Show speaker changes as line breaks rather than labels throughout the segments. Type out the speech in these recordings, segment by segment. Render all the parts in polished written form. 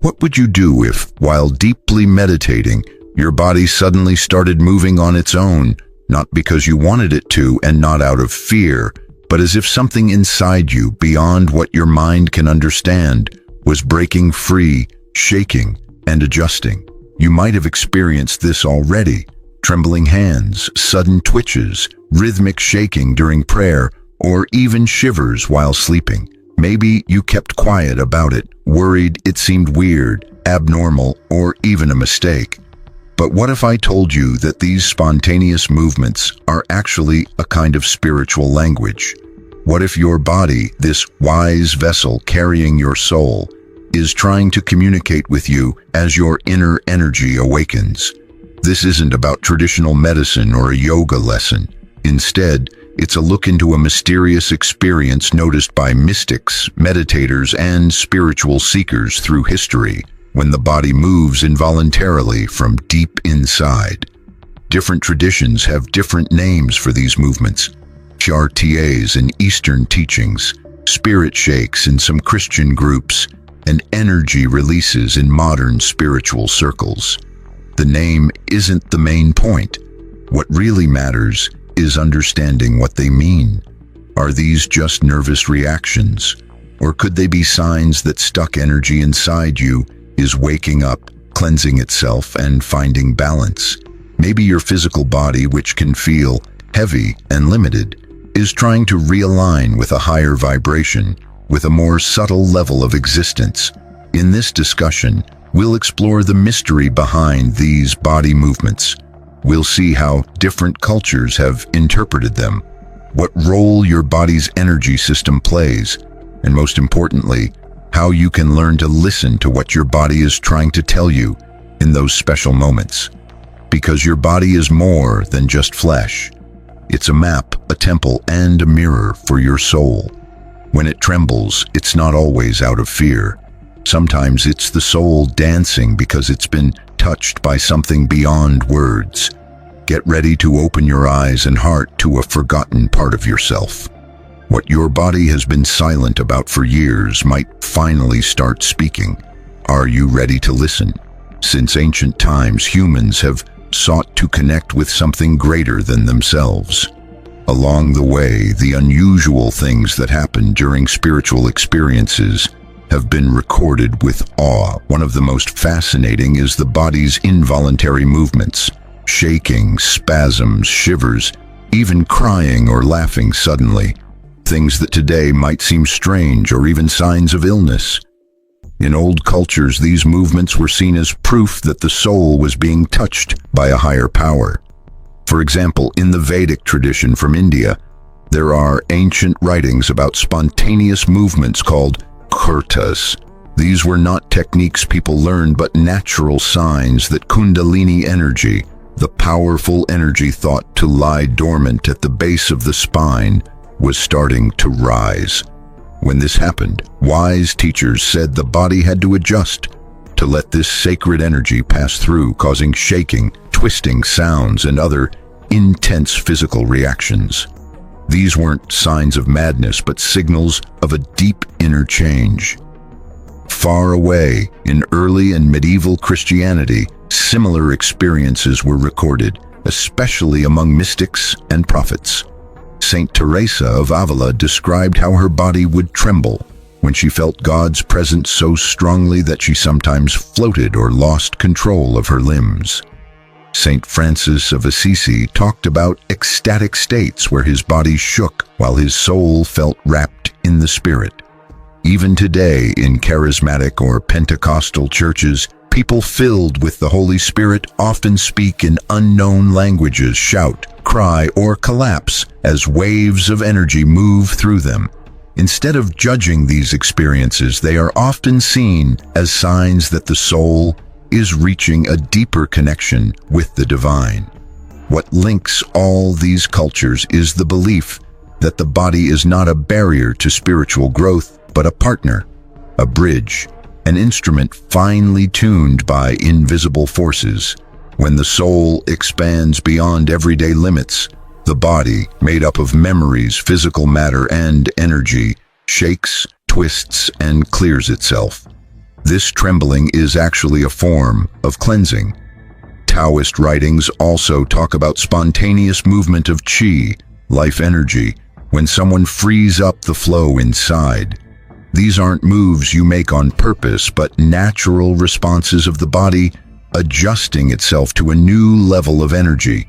What would you do if, while deeply meditating, your body suddenly started moving on its own, not because you wanted it to and not out of fear, but as if something inside you, beyond what your mind can understand, was breaking free, shaking, and adjusting? You might have experienced this already. Trembling hands, sudden twitches, rhythmic shaking during prayer, or even shivers while sleeping. Maybe you kept quiet about it, worried it seemed weird, abnormal, or even a mistake. But what if I told you that these spontaneous movements are actually a kind of spiritual language? What if your body, this wise vessel carrying your soul, is trying to communicate with you as your inner energy awakens? This isn't about traditional medicine or a yoga lesson. Instead, it's a look into a mysterious experience noticed by mystics, meditators, and spiritual seekers through history, when the body moves involuntarily from deep inside. Different traditions have different names for these movements. Chartiers in Eastern teachings, spirit shakes in some Christian groups, and energy releases in modern spiritual circles. The name isn't the main point. What really matters is understanding what they mean. Are these just nervous reactions? Or could they be signs that stuck energy inside you is waking up, cleansing itself, and finding balance? Maybe your physical body, which can feel heavy and limited, is trying to realign with a higher vibration, with a more subtle level of existence. In this discussion, we'll explore the mystery behind these body movements. We'll see how different cultures have interpreted them, what role your body's energy system plays, and most importantly, how you can learn to listen to what your body is trying to tell you in those special moments. Because your body is more than just flesh. It's a map, a temple, and a mirror for your soul. When it trembles, it's not always out of fear. Sometimes it's the soul dancing because it's been touched by something beyond words. Get ready to open your eyes and heart to a forgotten part of yourself. What your body has been silent about for years might finally start speaking. Are you ready to listen? Since ancient times, humans have sought to connect with something greater than themselves. Along the way, the unusual things that happen during spiritual experiences have been recorded with awe. One of the most fascinating is the body's involuntary movements. Shaking, spasms, shivers, even crying or laughing suddenly. Things that today might seem strange or even signs of illness. In old cultures, these movements were seen as proof that the soul was being touched by a higher power. For example, in the Vedic tradition from India, there are ancient writings about spontaneous movements called kurtas. These were not techniques people learned, but natural signs that Kundalini energy, the powerful energy thought to lie dormant at the base of the spine, was starting to rise. When this happened, wise teachers said the body had to adjust to let this sacred energy pass through, causing shaking, twisting sounds, and other intense physical reactions. These weren't signs of madness, but signals of a deep inner change. Far away, in early and medieval Christianity, similar experiences were recorded, especially among mystics and prophets. Saint Teresa of Avila described how her body would tremble when she felt God's presence so strongly that she sometimes floated or lost control of her limbs. Saint Francis of Assisi talked about ecstatic states where his body shook while his soul felt wrapped in the Spirit. Even today, in charismatic or Pentecostal churches, people filled with the Holy Spirit often speak in unknown languages, shout, cry, or collapse as waves of energy move through them. Instead of judging these experiences, they are often seen as signs that the soul is reaching a deeper connection with the divine. What links all these cultures is the belief that the body is not a barrier to spiritual growth, but a partner, a bridge, an instrument finely tuned by invisible forces. When the soul expands beyond everyday limits, the body, made up of memories, physical matter, and energy, shakes, twists, and clears itself. This trembling is actually a form of cleansing. Taoist writings also talk about spontaneous movement of qi, life energy, when someone frees up the flow inside. These aren't moves you make on purpose, but natural responses of the body adjusting itself to a new level of energy.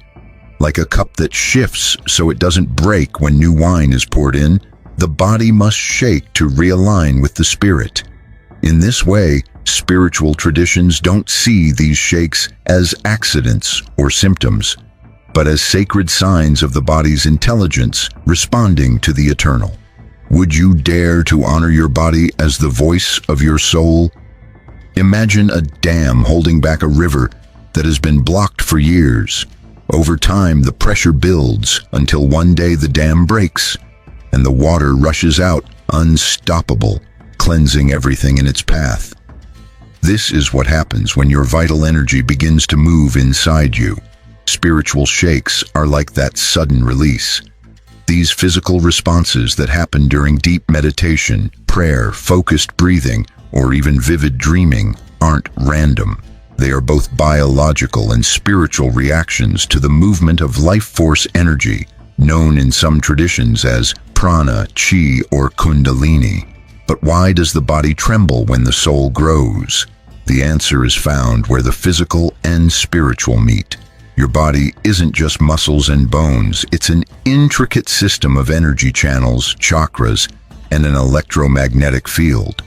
Like a cup that shifts so it doesn't break when new wine is poured in, the body must shake to realign with the spirit. In this way, spiritual traditions don't see these shakes as accidents or symptoms, but as sacred signs of the body's intelligence responding to the eternal. Would you dare to honor your body as the voice of your soul? Imagine a dam holding back a river that has been blocked for years. Over time, the pressure builds until one day the dam breaks and the water rushes out unstoppable, cleansing everything in its path. This is what happens when your vital energy begins to move inside you. Spiritual shakes are like that sudden release. These physical responses that happen during deep meditation, prayer, focused breathing, or even vivid dreaming aren't random. They are both biological and spiritual reactions to the movement of life force energy, known in some traditions as prana, chi, or kundalini. But why does the body tremble when the soul grows? The answer is found where the physical and spiritual meet. Your body isn't just muscles and bones, it's an intricate system of energy channels, chakras, and an electromagnetic field.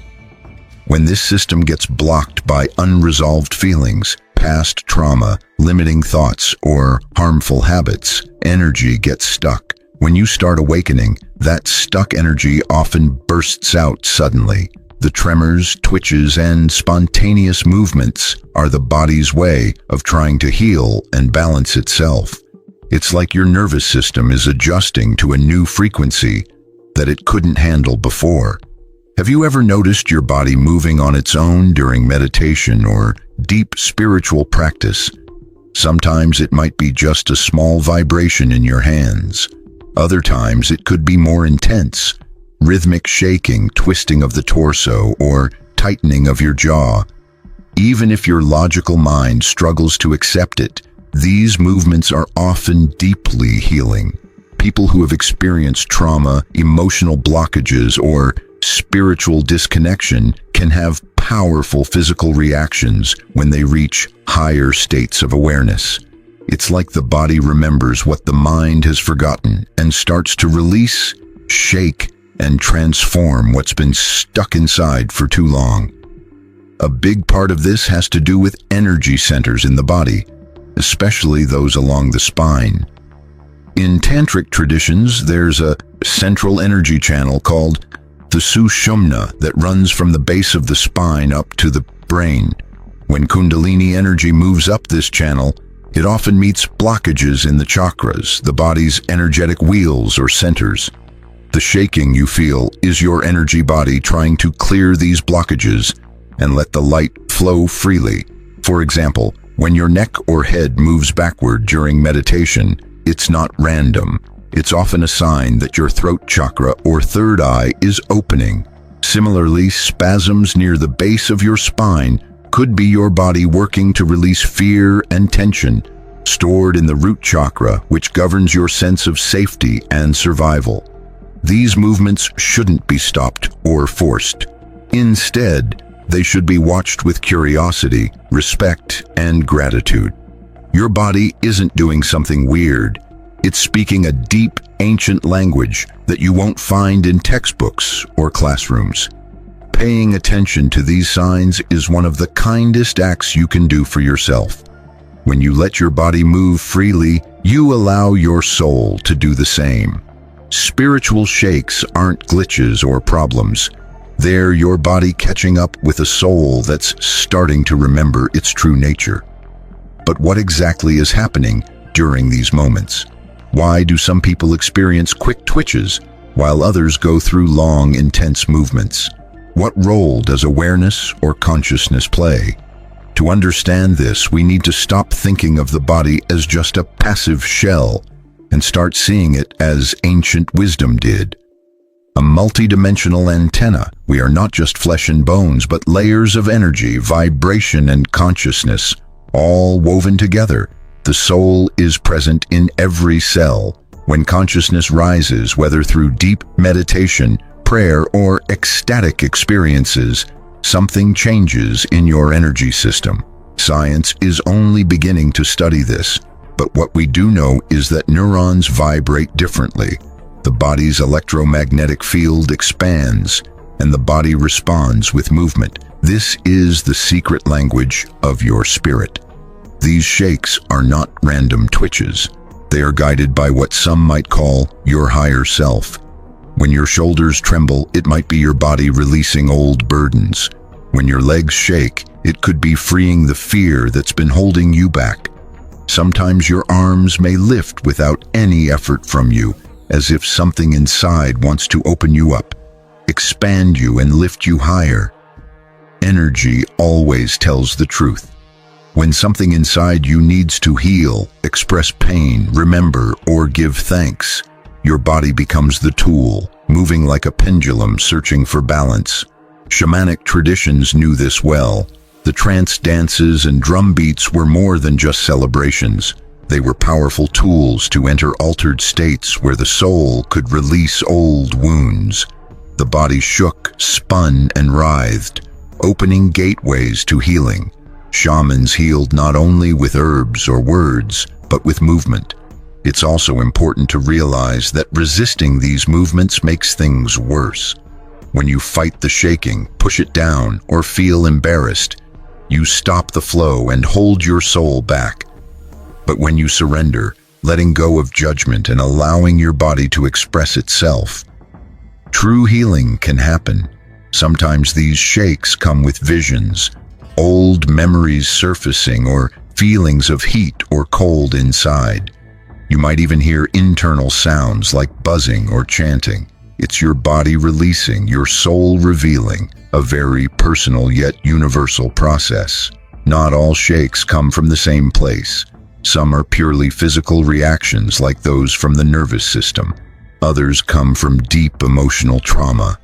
When this system gets blocked by unresolved feelings, past trauma, limiting thoughts, or harmful habits, energy gets stuck. When you start awakening, that stuck energy often bursts out suddenly. The tremors, twitches, and spontaneous movements are the body's way of trying to heal and balance itself. It's like your nervous system is adjusting to a new frequency that it couldn't handle before. Have you ever noticed your body moving on its own during meditation or deep spiritual practice? Sometimes it might be just a small vibration in your hands. Other times it could be more intense. Rhythmic shaking, twisting of the torso, or tightening of your jaw. Even if your logical mind struggles to accept it, these movements are often deeply healing. People who have experienced trauma, emotional blockages, or spiritual disconnection can have powerful physical reactions when they reach higher states of awareness. It's like the body remembers what the mind has forgotten and starts to release, shake, and transform what's been stuck inside for too long. A big part of this has to do with energy centers in the body, especially those along the spine. In tantric traditions, there's a central energy channel called the sushumna that runs from the base of the spine up to the brain. When Kundalini energy moves up this channel, it often meets blockages in the chakras, the body's energetic wheels or centers. The shaking you feel is your energy body trying to clear these blockages and let the light flow freely. For example, when your neck or head moves backward during meditation, it's not random. It's often a sign that your throat chakra or third eye is opening. Similarly, spasms near the base of your spine could be your body working to release fear and tension stored in the root chakra, which governs your sense of safety and survival. These movements shouldn't be stopped or forced. Instead, they should be watched with curiosity, respect, and gratitude. Your body isn't doing something weird. It's speaking a deep, ancient language that you won't find in textbooks or classrooms. Paying attention to these signs is one of the kindest acts you can do for yourself. When you let your body move freely, you allow your soul to do the same. Spiritual shakes aren't glitches or problems. They're your body catching up with a soul that's starting to remember its true nature. But what exactly is happening during these moments? Why do some people experience quick twitches while others go through long, intense movements? What role does awareness or consciousness play? To understand this, we need to stop thinking of the body as just a passive shell and start seeing it as ancient wisdom did. A multidimensional antenna. We are not just flesh and bones, but layers of energy, vibration, and consciousness, all woven together. The soul is present in every cell. When consciousness rises, whether through deep meditation, prayer, or ecstatic experiences, something changes in your energy system. Science is only beginning to study this, but what we do know is that neurons vibrate differently. The body's electromagnetic field expands, and the body responds with movement. This is the secret language of your spirit. These shakes are not random twitches. They are guided by what some might call your higher self. When your shoulders tremble, it might be your body releasing old burdens. When your legs shake, it could be freeing the fear that's been holding you back. Sometimes your arms may lift without any effort from you, as if something inside wants to open you up, expand you, and lift you higher. Energy always tells the truth. When something inside you needs to heal, express pain, remember, or give thanks, your body becomes the tool, moving like a pendulum searching for balance. Shamanic traditions knew this well. The trance dances and drum beats were more than just celebrations. They were powerful tools to enter altered states where the soul could release old wounds. The body shook, spun, and writhed, opening gateways to healing. Shamans healed not only with herbs or words, but with movement. It's also important to realize that resisting these movements makes things worse. When you fight the shaking, push it down, or feel embarrassed, you stop the flow and hold your soul back. But when you surrender, letting go of judgment and allowing your body to express itself, true healing can happen. Sometimes these shakes come with visions, old memories surfacing, or feelings of heat or cold inside. You might even hear internal sounds like buzzing or chanting. It's your body releasing, your soul revealing, a very personal yet universal process. Not all shakes come from the same place. Some are purely physical reactions like those from the nervous system. Others come from deep emotional trauma.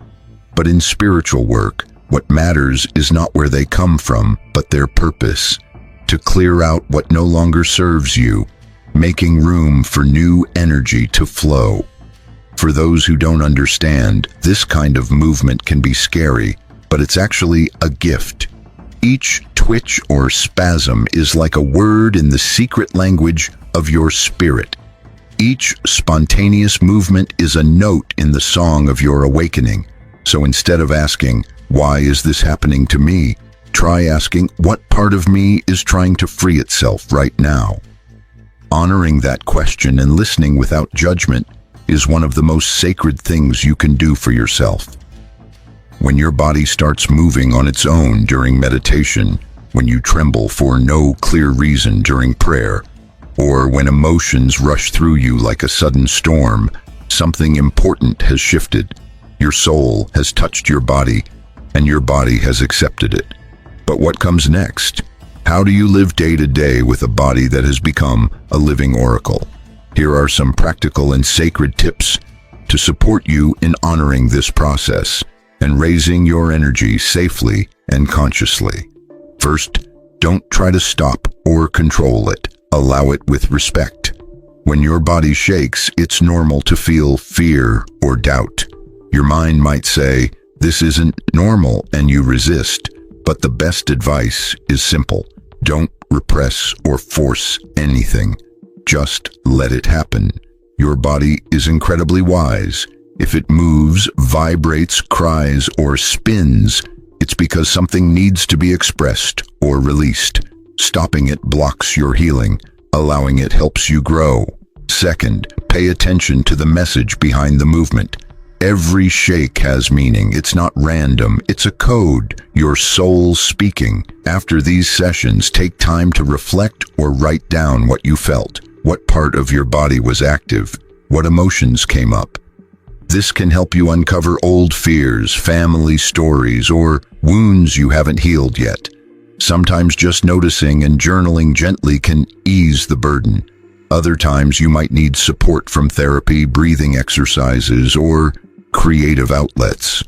But in spiritual work, what matters is not where they come from, but their purpose. To clear out what no longer serves you, making room for new energy to flow. For those who don't understand, this kind of movement can be scary, but it's actually a gift. Each twitch or spasm is like a word in the secret language of your spirit. Each spontaneous movement is a note in the song of your awakening. So instead of asking, "Why is this happening to me?" try asking, "What part of me is trying to free itself right now?" Honoring that question and listening without judgment is one of the most sacred things you can do for yourself. When your body starts moving on its own during meditation, when you tremble for no clear reason during prayer, or when emotions rush through you like a sudden storm, something important has shifted. Your soul has touched your body, and your body has accepted it. But what comes next? How do you live day to day with a body that has become a living oracle? Here are some practical and sacred tips to support you in honoring this process and raising your energy safely and consciously. First, don't try to stop or control it. Allow it with respect. When your body shakes, it's normal to feel fear or doubt. Your mind might say, "This isn't normal," and you resist. But the best advice is simple. Don't repress or force anything. Just let it happen. Your body is incredibly wise. If it moves, vibrates, cries, or spins, it's because something needs to be expressed or released. Stopping it blocks your healing. Allowing it helps you grow. Second, pay attention to the message behind the movement. Every shake has meaning. It's not random. It's a code, your soul speaking. After these sessions, take time to reflect or write down what you felt. What part of your body was active? What emotions came up? This can help you uncover old fears, family stories, or wounds you haven't healed yet. Sometimes just noticing and journaling gently can ease the burden. Other times you might need support from therapy, breathing exercises, or creative outlets.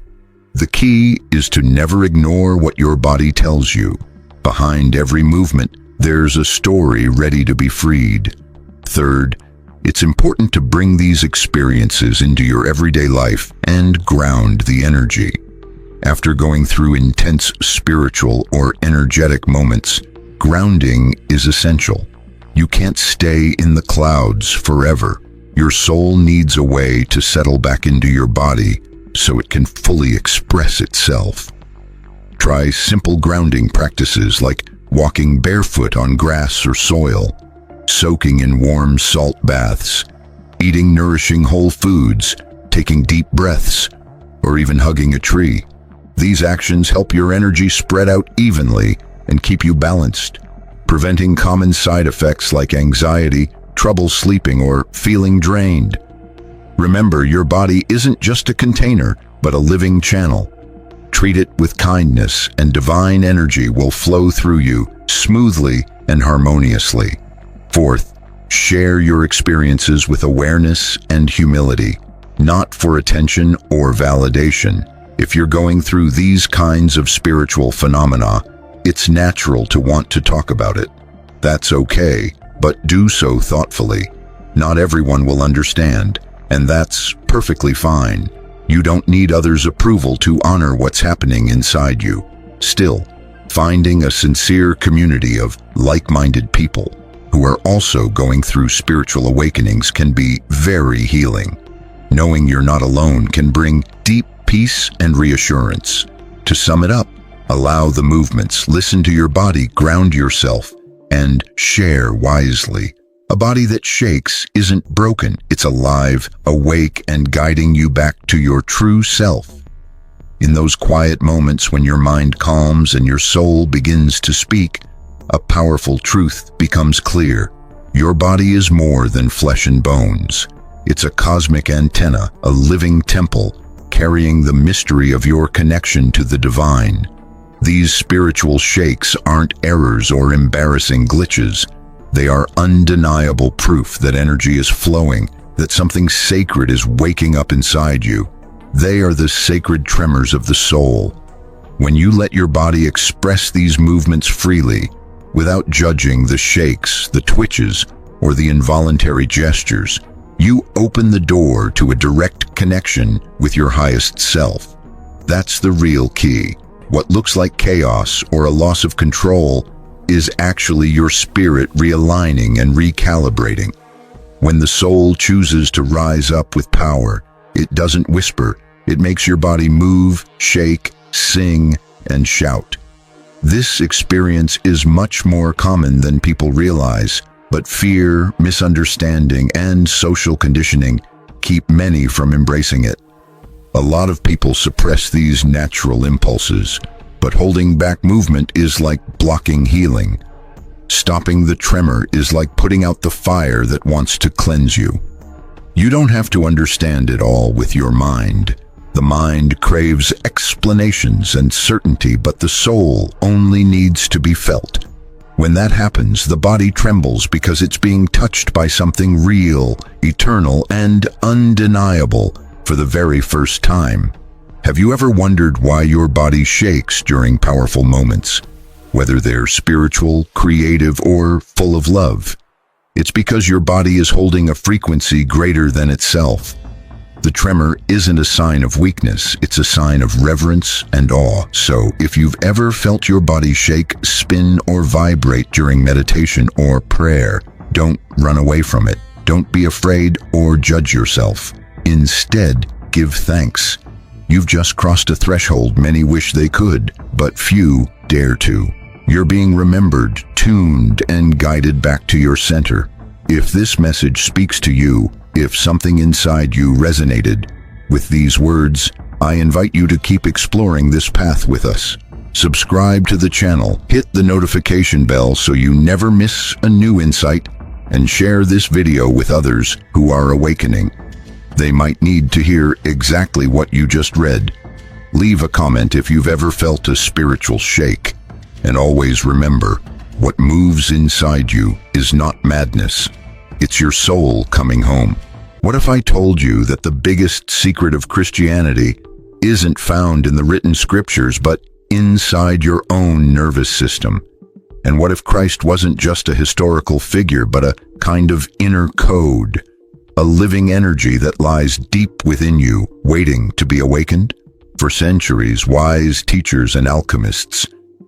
The key is to never ignore what your body tells you. Behind every movement, there's a story ready to be freed. Third, it's important to bring these experiences into your everyday life and ground the energy. After going through intense spiritual or energetic moments, grounding is essential. You can't stay in the clouds forever. Your soul needs a way to settle back into your body so it can fully express itself. Try simple grounding practices like walking barefoot on grass or soil, soaking in warm salt baths, eating nourishing whole foods, taking deep breaths, or even hugging a tree. These actions help your energy spread out evenly and keep you balanced, preventing common side effects like anxiety, trouble sleeping, or feeling drained. Remember, your body isn't just a container, but a living channel. Treat it with kindness, and divine energy will flow through you smoothly and harmoniously. Fourth, share your experiences with awareness and humility, not for attention or validation. If you're going through these kinds of spiritual phenomena, it's natural to want to talk about it. That's okay, but do so thoughtfully. Not everyone will understand, and that's perfectly fine. You don't need others' approval to honor what's happening inside you. Still, finding a sincere community of like-minded people who are also going through spiritual awakenings can be very healing. Knowing you're not alone can bring deep peace and reassurance. To sum it up, allow the movements, listen to your body, ground yourself, and share wisely. A body that shakes isn't broken, it's alive, awake, and guiding you back to your true self. In those quiet moments when your mind calms and your soul begins to speak, a powerful truth becomes clear. Your body is more than flesh and bones. It's a cosmic antenna, a living temple, carrying the mystery of your connection to the divine. These spiritual shakes aren't errors or embarrassing glitches. They are undeniable proof that energy is flowing, that something sacred is waking up inside you. They are the sacred tremors of the soul. When you let your body express these movements freely, without judging the shakes, the twitches, or the involuntary gestures, you open the door to a direct connection with your highest self. That's the real key. What looks like chaos or a loss of control is actually your spirit realigning and recalibrating. When the soul chooses to rise up with power, it doesn't whisper. It makes your body move, shake, sing, and shout. This experience is much more common than people realize, but fear, misunderstanding, and social conditioning keep many from embracing it. A lot of people suppress these natural impulses, but holding back movement is like blocking healing. Stopping the tremor is like putting out the fire that wants to cleanse you. You don't have to understand it all with your mind. The mind craves explanations and certainty, but the soul only needs to be felt. When that happens, the body trembles because it's being touched by something real, eternal, and undeniable for the very first time. Have you ever wondered why your body shakes during powerful moments? Whether they're spiritual, creative, or full of love. It's because your body is holding a frequency greater than itself. The tremor isn't a sign of weakness, it's a sign of reverence and awe. So, if you've ever felt your body shake, spin, or vibrate during meditation or prayer, don't run away from it. Don't be afraid or judge yourself. Instead, give thanks. You've just crossed a threshold many wish they could, but few dare to. You're being remembered, tuned, and guided back to your center. If this message speaks to you, if something inside you resonated with these words, I invite you to keep exploring this path with us. Subscribe to the channel, hit the notification bell so you never miss a new insight, and share this video with others who are awakening. They might need to hear exactly what you just read. Leave a comment if you've ever felt a spiritual shake. And always remember, what moves inside you is not madness. It's your soul coming home. What if I told you that the biggest secret of Christianity isn't found in the written scriptures, but inside your own nervous system? And what if Christ wasn't just a historical figure, but a kind of inner code, a living energy that lies deep within you, waiting to be awakened? For centuries, wise teachers and alchemists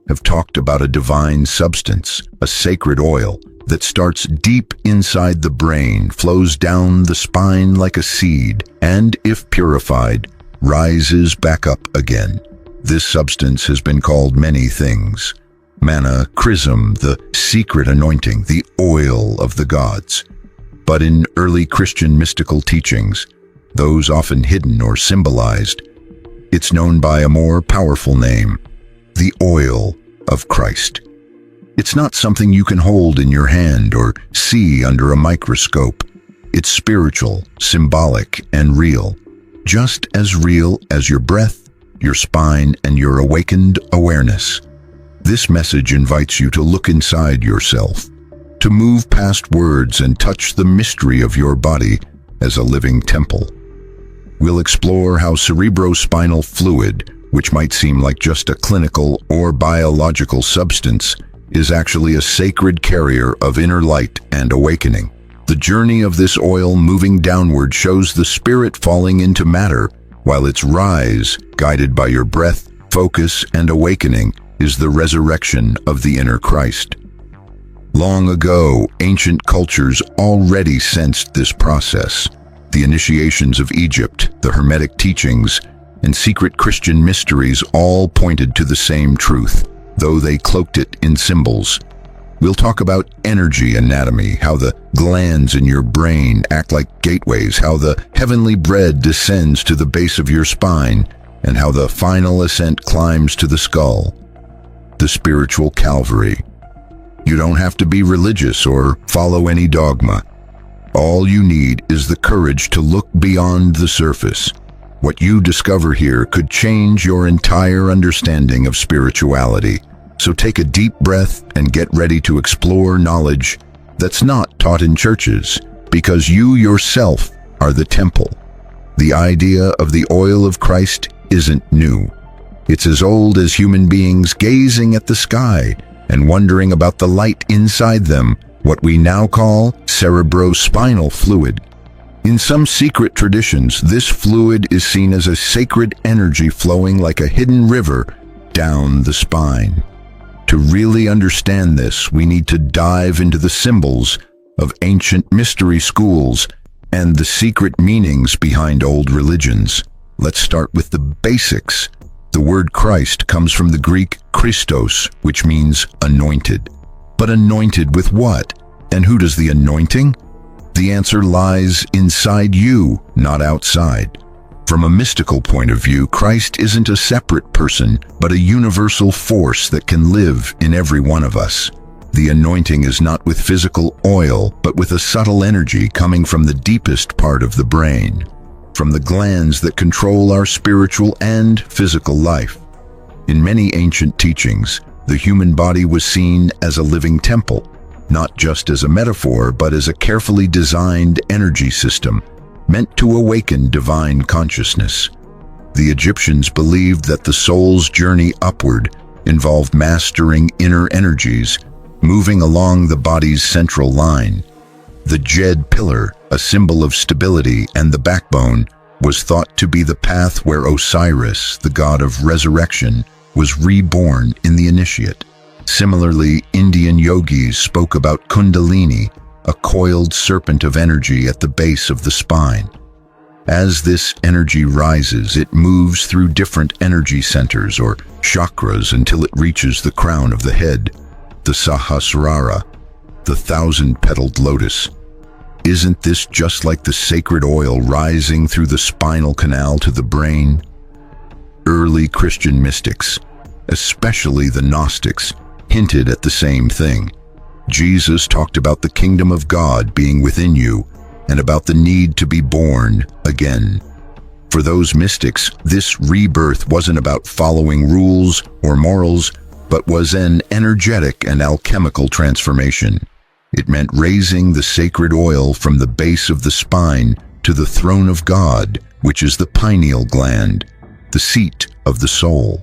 have talked about a divine substance, a sacred oil, that starts deep inside the brain, flows down the spine like a seed, and, if purified, rises back up again. This substance has been called many things: manna, chrism, the secret anointing, the oil of the gods. But in early Christian mystical teachings, those often hidden or symbolized, it's known by a more powerful name: the oil of Christ. It's not something you can hold in your hand or see under a microscope. It's spiritual, symbolic, and real. Just as real as your breath, your spine, and your awakened awareness. This message invites you to look inside yourself, to move past words and touch the mystery of your body as a living temple. We'll explore how cerebrospinal fluid, which might seem like just a clinical or biological substance, is actually a sacred carrier of inner light and awakening. The journey of this oil moving downward shows the spirit falling into matter, while its rise, guided by your breath, focus, and awakening, is the resurrection of the inner Christ. Long ago, ancient cultures already sensed this process. The initiations of Egypt, the Hermetic teachings, and secret Christian mysteries all pointed to the same truth, though they cloaked it in symbols. We'll talk about energy anatomy, how the glands in your brain act like gateways, how the heavenly bread descends to the base of your spine, and how the final ascent climbs to the skull. The spiritual Calvary. You don't have to be religious or follow any dogma. All you need is the courage to look beyond the surface. What you discover here could change your entire understanding of spirituality. So take a deep breath and get ready to explore knowledge that's not taught in churches, because you yourself are the temple. The idea of the oil of Christ isn't new. It's as old as human beings gazing at the sky and wondering about the light inside them, what we now call cerebrospinal fluid. In some secret traditions, this fluid is seen as a sacred energy flowing like a hidden river down the spine. To really understand this, we need to dive into the symbols of ancient mystery schools and the secret meanings behind old religions. Let's start with the basics. The word Christ comes from the Greek Christos, which means anointed. But anointed with what? And who does the anointing? The answer lies inside you, not outside. From a mystical point of view, Christ isn't a separate person, but a universal force that can live in every one of us. The anointing is not with physical oil, but with a subtle energy coming from the deepest part of the brain, from the glands that control our spiritual and physical life. In many ancient teachings, the human body was seen as a living temple, not just as a metaphor, but as a carefully designed energy system meant to awaken divine consciousness. The Egyptians believed that the soul's journey upward involved mastering inner energies, moving along the body's central line. The Djed pillar, a symbol of stability and the backbone, was thought to be the path where Osiris, the god of resurrection, was reborn in the initiate. Similarly, Indian yogis spoke about Kundalini, a coiled serpent of energy at the base of the spine. As this energy rises, it moves through different energy centers or chakras until it reaches the crown of the head, the Sahasrara, the thousand-petaled lotus. Isn't this just like the sacred oil rising through the spinal canal to the brain? Early Christian mystics, especially the Gnostics, hinted at the same thing. Jesus talked about the kingdom of God being within you and about the need to be born again. For those mystics, this rebirth wasn't about following rules or morals, but was an energetic and alchemical transformation. It meant raising the sacred oil from the base of the spine to the throne of God, which is the pineal gland, the seat of the soul.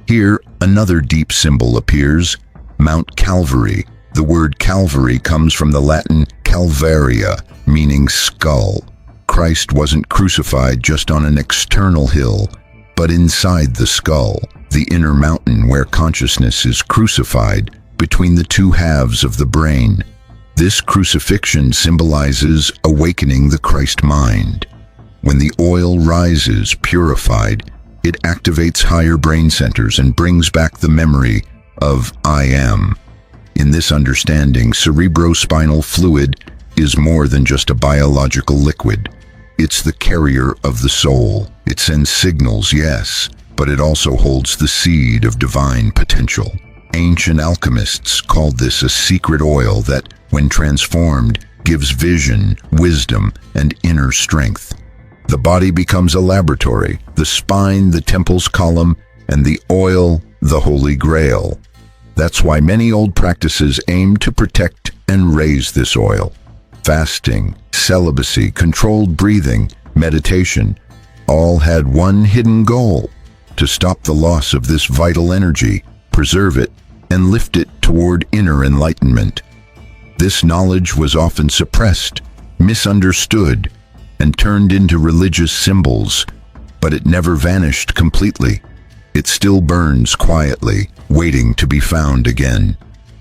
Here, another deep symbol appears, Mount Calvary. The word Calvary comes from the Latin calvaria, meaning skull. Christ wasn't crucified just on an external hill, but inside the skull, the inner mountain where consciousness is crucified between the two halves of the brain. This crucifixion symbolizes awakening the Christ mind. When the oil rises purified, it activates higher brain centers and brings back the memory of I am. In this understanding, cerebrospinal fluid is more than just a biological liquid. It's the carrier of the soul. It sends signals, yes, but it also holds the seed of divine potential. Ancient alchemists called this a secret oil that, when transformed, gives vision, wisdom, and inner strength. The body becomes a laboratory, the spine the temple's column, and the oil the holy grail. That's why many old practices aim to protect and raise this oil. Fasting, celibacy, controlled breathing, meditation, all had one hidden goal: to stop the loss of this vital energy, preserve it, and lift it toward inner enlightenment. This knowledge was often suppressed, misunderstood, and turned into religious symbols, but it never vanished completely. It still burns quietly, waiting to be found again.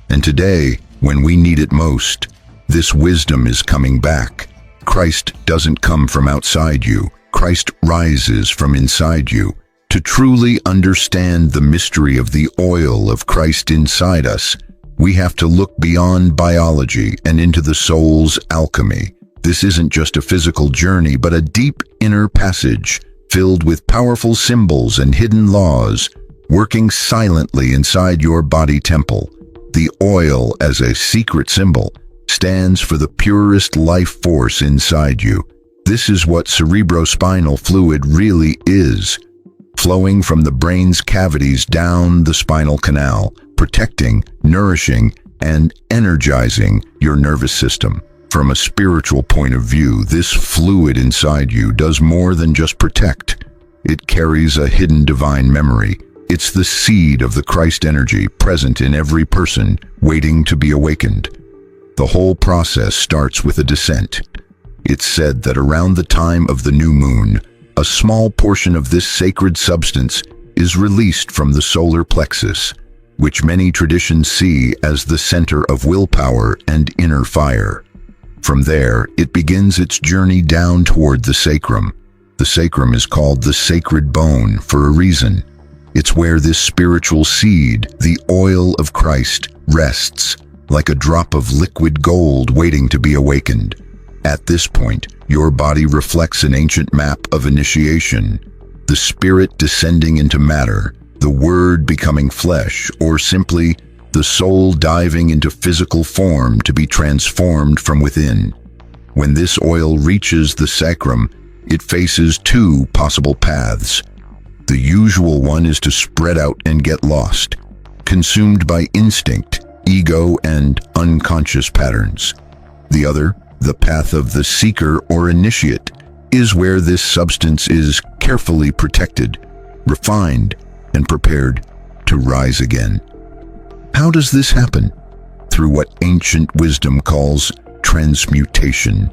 And today, when we need it most, this wisdom is coming back. Christ doesn't come from outside you. Christ rises from inside you. To truly understand the mystery of the oil of Christ inside us, we have to look beyond biology and into the soul's alchemy. This isn't just a physical journey, but a deep inner passage filled with powerful symbols and hidden laws, working silently inside your body temple. The oil, as a secret symbol, stands for the purest life force inside you. This is what cerebrospinal fluid really is, flowing from the brain's cavities down the spinal canal, protecting, nourishing, and energizing your nervous system. From a spiritual point of view, this fluid inside you does more than just protect. It carries a hidden divine memory. It's the seed of the Christ energy present in every person, waiting to be awakened. The whole process starts with a descent. It's said that around the time of the new moon, a small portion of this sacred substance is released from the solar plexus, which many traditions see as the center of willpower and inner fire. From there, it begins its journey down toward the sacrum. The sacrum is called the sacred bone for a reason. It's where this spiritual seed, the oil of Christ, rests, like a drop of liquid gold waiting to be awakened. At this point, your body reflects an ancient map of initiation, the spirit descending into matter, the word becoming flesh, or simply the soul diving into physical form to be transformed from within. When this oil reaches the sacrum, it faces two possible paths. The usual one is to spread out and get lost, consumed by instinct, ego, and unconscious patterns. The other, the path of the seeker or initiate, is where this substance is carefully protected, refined, and prepared to rise again. How does this happen? Through what ancient wisdom calls transmutation.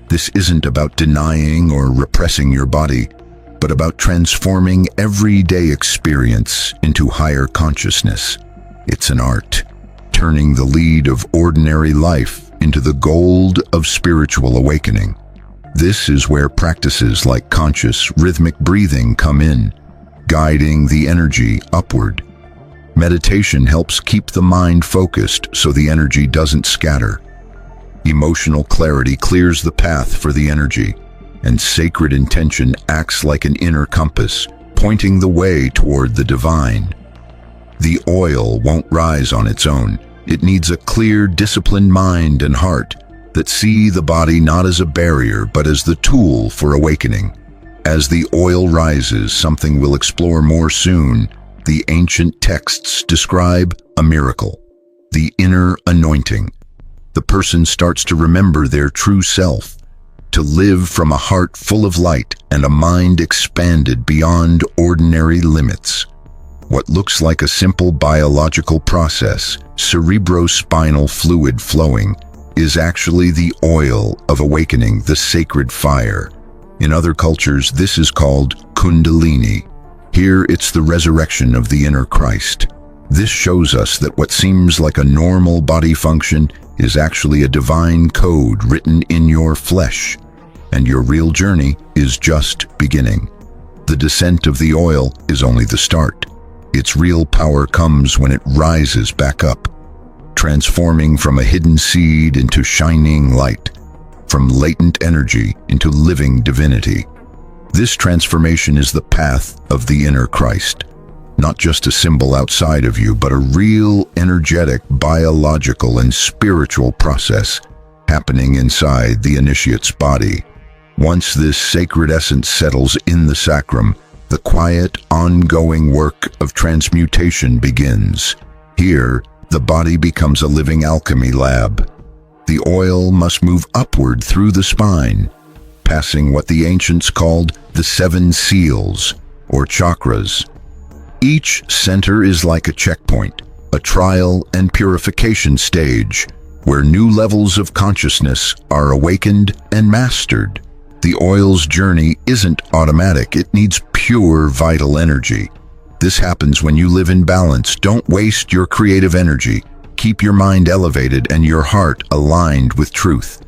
This isn't about denying or repressing your body, but about transforming everyday experience into higher consciousness. It's an art, turning the lead of ordinary life into the gold of spiritual awakening. This is where practices like conscious, rhythmic breathing come in, guiding the energy upward. Meditation helps keep the mind focused so the energy doesn't scatter. Emotional clarity clears the path for the energy, and sacred intention acts like an inner compass, pointing the way toward the divine. The oil won't rise on its own. It needs a clear, disciplined mind and heart that see the body not as a barrier, but as the tool for awakening. As the oil rises, something we'll explore more soon. The ancient texts describe a miracle, the inner anointing. The person starts to remember their true self, to live from a heart full of light and a mind expanded beyond ordinary limits. What looks like a simple biological process, cerebrospinal fluid flowing, is actually the oil of awakening, the sacred fire. In other cultures, this is called Kundalini. Here, it's the resurrection of the inner Christ. This shows us that what seems like a normal body function is actually a divine code written in your flesh, and your real journey is just beginning. The descent of the oil is only the start. Its real power comes when it rises back up, transforming from a hidden seed into shining light, from latent energy into living divinity. This transformation is the path of the inner Christ, not just a symbol outside of you, but a real energetic, biological, and spiritual process happening inside the initiate's body. Once this sacred essence settles in the sacrum, the quiet, ongoing work of transmutation begins. Here, the body becomes a living alchemy lab. The oil must move upward through the spine, passing what the ancients called the 7 seals, or chakras. Each center is like a checkpoint, a trial and purification stage, where new levels of consciousness are awakened and mastered. The oil's journey isn't automatic, it needs pure vital energy. This happens when you live in balance. Don't waste your creative energy. Keep your mind elevated and your heart aligned with truth.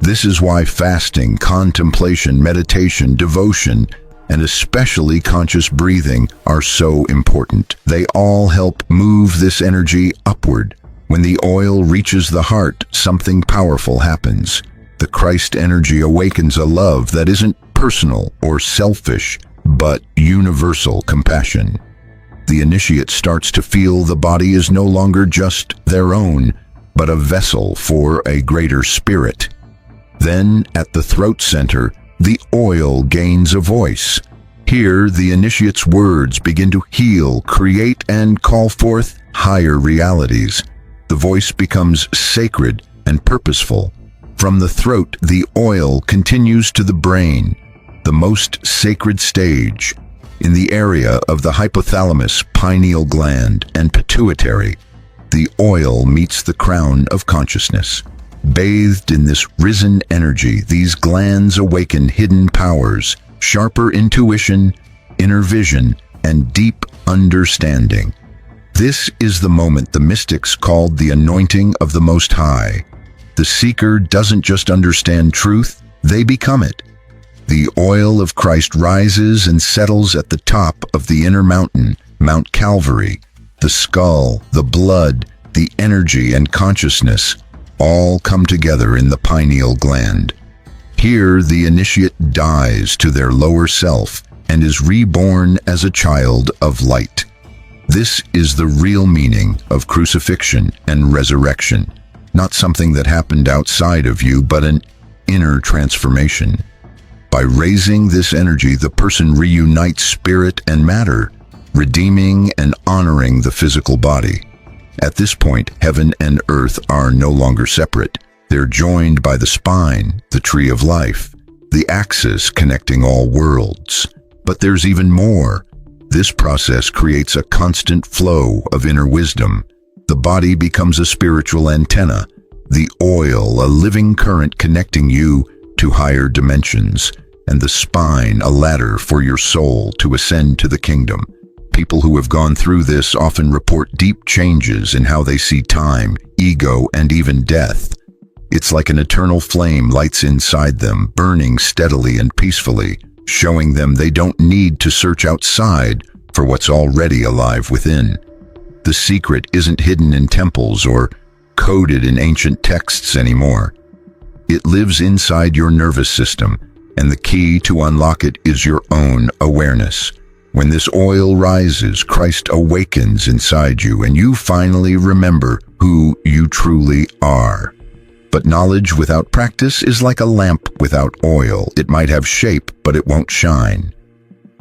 This is why fasting, contemplation, meditation, devotion, and especially conscious breathing are so important. They all help move this energy upward. When the oil reaches the heart, something powerful happens. The Christ energy awakens a love that isn't personal or selfish, but universal compassion. The initiate starts to feel the body is no longer just their own, but a vessel for a greater spirit. Then, at the throat center, the oil gains a voice. Here, the initiate's words begin to heal, create, and call forth higher realities. The voice becomes sacred and purposeful. From the throat, the oil continues to the brain, the most sacred stage. In the area of the hypothalamus, pineal gland, and pituitary, the oil meets the crown of consciousness. Bathed in this risen energy, these glands awaken hidden powers, sharper intuition, inner vision, and deep understanding. This is the moment the mystics called the anointing of the Most High. The seeker doesn't just understand truth, they become it. The oil of Christ rises and settles at the top of the inner mountain, Mount Calvary. The skull, the blood, the energy and consciousness all come together in the pineal gland. Here, the initiate dies to their lower self and is reborn as a child of light. This is the real meaning of crucifixion and resurrection, not something that happened outside of you, but an inner transformation. By raising this energy, the person reunites spirit and matter, redeeming and honoring the physical body. At this point, heaven and earth are no longer separate. They're joined by the spine, the tree of life, the axis connecting all worlds. But there's even more. This process creates a constant flow of inner wisdom. The body becomes a spiritual antenna, the oil a living current connecting you to higher dimensions, and the spine a ladder for your soul to ascend to the kingdom. People who have gone through this often report deep changes in how they see time, ego, and even death. It's like an eternal flame lights inside them, burning steadily and peacefully, showing them they don't need to search outside for what's already alive within. The secret isn't hidden in temples or coded in ancient texts anymore. It lives inside your nervous system, and the key to unlock it is your own awareness. When this oil rises, Christ awakens inside you, and you finally remember who you truly are. But knowledge without practice is like a lamp without oil. It might have shape, but it won't shine.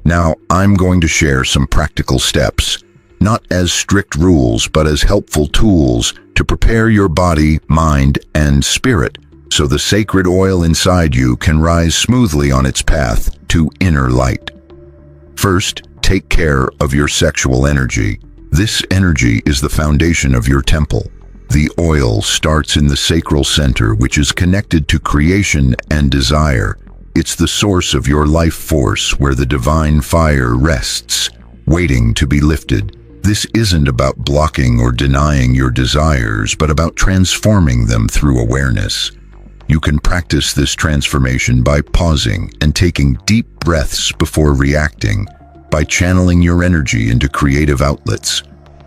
Now, I'm going to share some practical steps, not as strict rules, but as helpful tools to prepare your body, mind, and spirit so the sacred oil inside you can rise smoothly on its path to inner light. First, take care of your sexual energy. This energy is the foundation of your temple. The oil starts in the sacral center, which is connected to creation and desire. It's the source of your life force where the divine fire rests, waiting to be lifted. This isn't about blocking or denying your desires, but about transforming them through awareness. You can practice this transformation by pausing and taking deep breaths before reacting, by channeling your energy into creative outlets,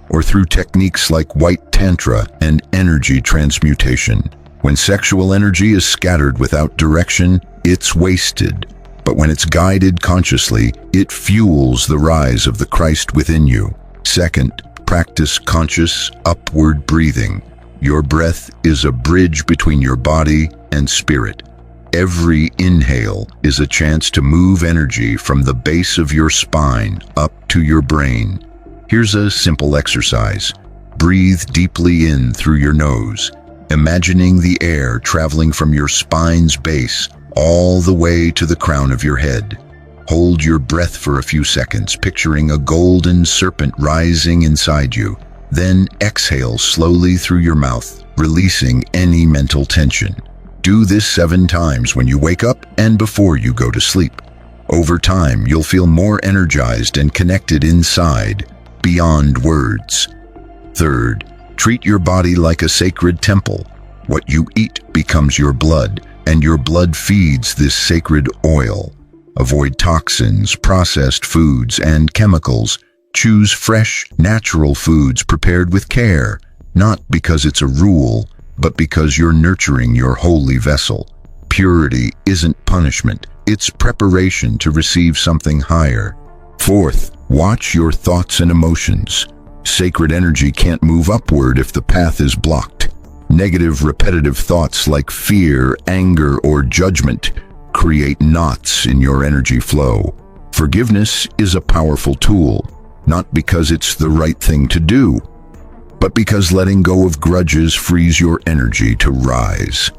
or through techniques like white tantra and energy transmutation. When sexual energy is scattered without direction, it's wasted. But when it's guided consciously, it fuels the rise of the Christ within you. Second, practice conscious upward breathing. Your breath is a bridge between your body and spirit. Every inhale is a chance to move energy from the base of your spine up to your brain. Here's a simple exercise. Breathe deeply in through your nose, imagining the air traveling from your spine's base all the way to the crown of your head. Hold your breath for a few seconds, picturing a golden serpent rising inside you. Then exhale slowly through your mouth, releasing any mental tension. Do this 7 times when you wake up and before you go to sleep. Over time, you'll feel more energized and connected inside, beyond words. Third, treat your body like a sacred temple. What you eat becomes your blood, and your blood feeds this sacred oil. Avoid toxins, processed foods, and chemicals. Choose fresh, natural foods prepared with care, not because it's a rule, but because you're nurturing your holy vessel. Purity isn't punishment, it's preparation to receive something higher. Fourth, watch your thoughts and emotions. Sacred energy can't move upward if the path is blocked. Negative, repetitive thoughts like fear, anger, or judgment create knots in your energy flow. Forgiveness is a powerful tool, not because it's the right thing to do, but because letting go of grudges frees your energy to rise.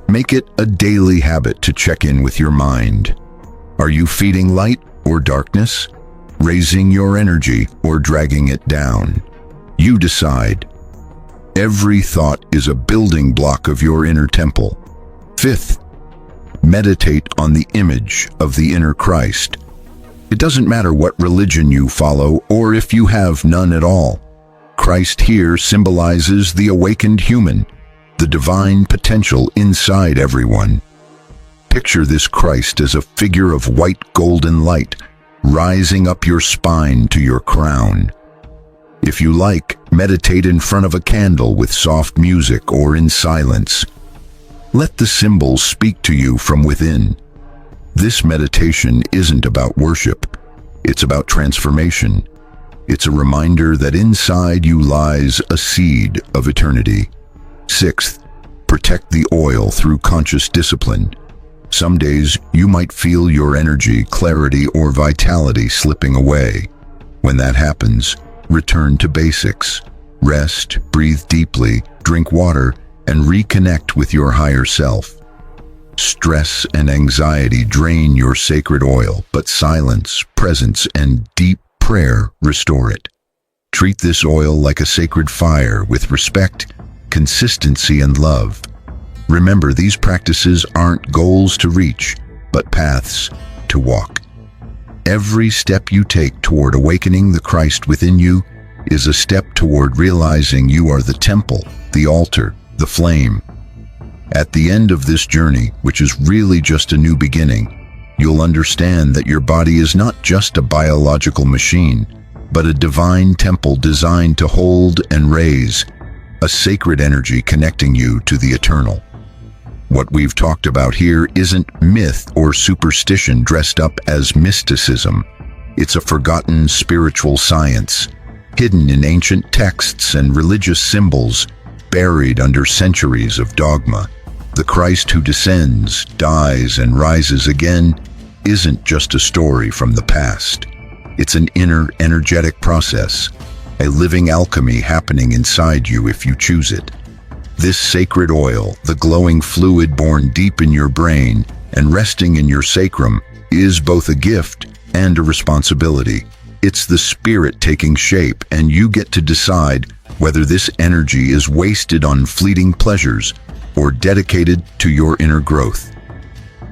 Make it a daily habit to check in with your mind. Are you feeding light or darkness? Raising your energy or dragging it down? You decide. Every thought is a building block of your inner temple. Fifth, meditate on the image of the inner Christ. It doesn't matter what religion you follow or if you have none at all. Christ here symbolizes the awakened human, the divine potential inside everyone. Picture this Christ as a figure of white golden light, rising up your spine to your crown. If you like, meditate in front of a candle with soft music or in silence. Let the symbols speak to you from within. This meditation isn't about worship. It's about transformation. It's a reminder that inside you lies a seed of eternity. Sixth, protect the oil through conscious discipline. Some days you might feel your energy, clarity, or vitality slipping away. When that happens, return to basics. Rest, breathe deeply, drink water, and reconnect with your higher self. Stress and anxiety drain your sacred oil, but silence, presence, and deep prayer restore it. Treat this oil like a sacred fire with respect, consistency, and love. Remember, these practices aren't goals to reach, but paths to walk. Every step you take toward awakening the Christ within you is a step toward realizing you are the temple, the altar, the flame. At the end of this journey, which is really just a new beginning, you'll understand that your body is not just a biological machine, but a divine temple designed to hold and raise, a sacred energy connecting you to the eternal. What we've talked about here isn't myth or superstition dressed up as mysticism. It's a forgotten spiritual science, hidden in ancient texts and religious symbols, buried under centuries of dogma. The Christ who descends, dies, and rises again isn't just a story from the past. It's an inner, energetic process, a living alchemy happening inside you if you choose it. This sacred oil, the glowing fluid born deep in your brain and resting in your sacrum, is both a gift and a responsibility. It's the spirit taking shape, and you get to decide whether this energy is wasted on fleeting pleasures or dedicated to your inner growth.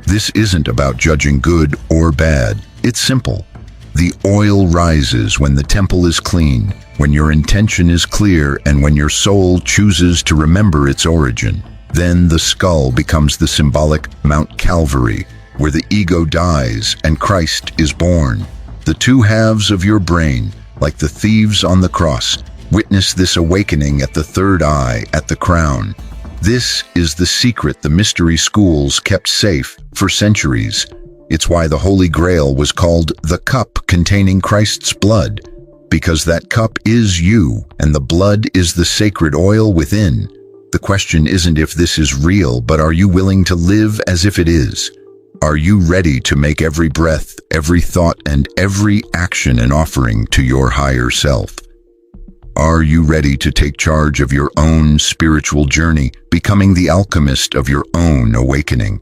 This isn't about judging good or bad. It's simple. The oil rises when the temple is clean, when your intention is clear, and when your soul chooses to remember its origin. Then the skull becomes the symbolic Mount Calvary, where the ego dies and Christ is born. The two halves of your brain, like the thieves on the cross, witness this awakening at the third eye, at the crown. This is the secret the mystery schools kept safe for centuries. It's why the Holy Grail was called the cup containing Christ's blood, because that cup is you, and the blood is the sacred oil within. The question isn't if this is real, but are you willing to live as if it is? Are you ready to make every breath, every thought, and every action an offering to your higher self? Are you ready to take charge of your own spiritual journey, becoming the alchemist of your own awakening?